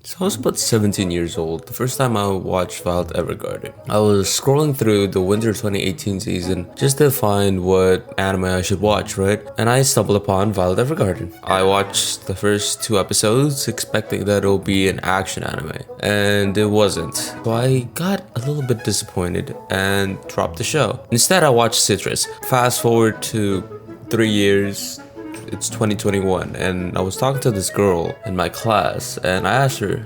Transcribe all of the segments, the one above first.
So I was about 17 years old the first time I watched Violet Evergarden. I was scrolling through the winter 2018 season just to find what anime I should watch, right? And I stumbled upon Violet Evergarden. I watched the first 2 episodes expecting that it'll be an action anime, and it wasn't. So I got a little bit disappointed and dropped the show. Instead, I watched Citrus. Fast forward to 3 years. It's 2021, and I was talking to this girl in my class, and I asked her,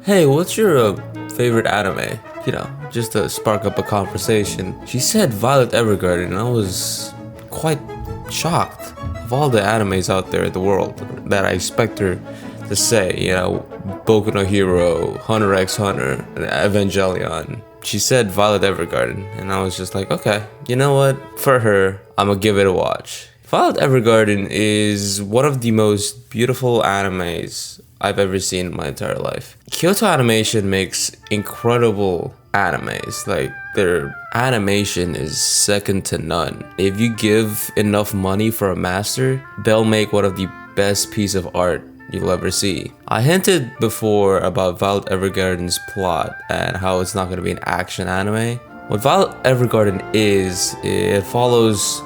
"Hey, what's your favorite anime?" You know, just to spark up a conversation. She said Violet Evergarden, and I was quite shocked. Of all the animes out there in the world that I expect her to say, you know, Boku no Hero, Hunter x Hunter, and Evangelion, she said Violet Evergarden, and I was just like, okay, you know what? For her, I'm gonna give it a watch. Violet Evergarden is one of the most beautiful animes I've ever seen in my entire life. Kyoto Animation makes incredible animes. Like, their animation is second to none. If you give enough money for a master, they'll make one of the best piece of art you'll ever see. I hinted before about Violet Evergarden's plot and how it's not going to be an action anime. What Violet Evergarden is, it follows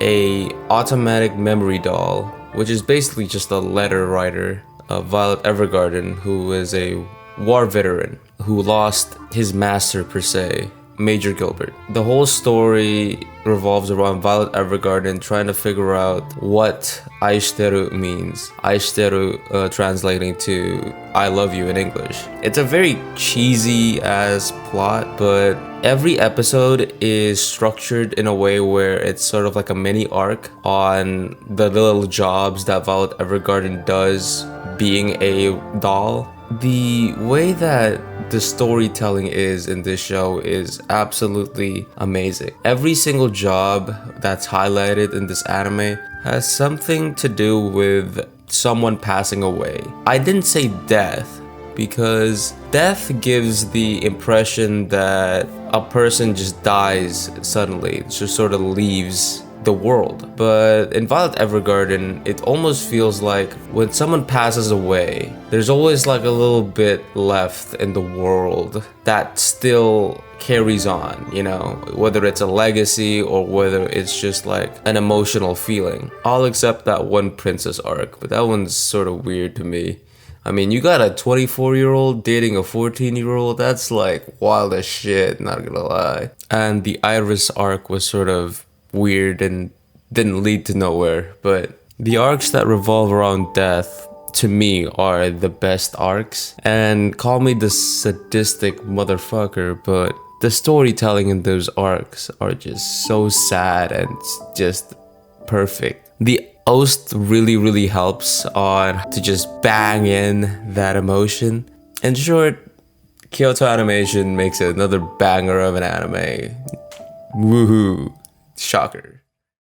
a automatic memory doll, which is basically just a letter writer of Violet Evergarden, who is a war veteran who lost his master per se, Major Gilbert. The whole story revolves around Violet Evergarden trying to figure out what Aishiteru means. Aishiteru translating to I love you in English. It's a very cheesy ass plot, but every episode is structured in a way where it's sort of like a mini arc on the little jobs that Violet Evergarden does being a doll. The way that the storytelling is in this show is absolutely amazing. Every single job that's highlighted in this anime has something to do with someone passing away. I didn't say death because death gives the impression that a person just dies suddenly, just sort of leaves the world. But in Violet Evergarden, it almost feels like when someone passes away, there's always like a little bit left in the world that still carries on, you know, whether it's a legacy or whether it's just like an emotional feeling. I'll accept that one princess arc, but that one's sort of weird to me. I mean, you got a 24-year-old dating a 14-year-old, that's like wild as shit, not gonna lie. And the Iris arc was sort of weird and didn't lead to nowhere, but the arcs that revolve around death to me are the best arcs. And call me the sadistic motherfucker, but the storytelling in those arcs are just so sad and just perfect. The OST really helps on to just bang in that emotion. In short, Kyoto Animation makes it another banger of an anime. Woohoo! Shocker.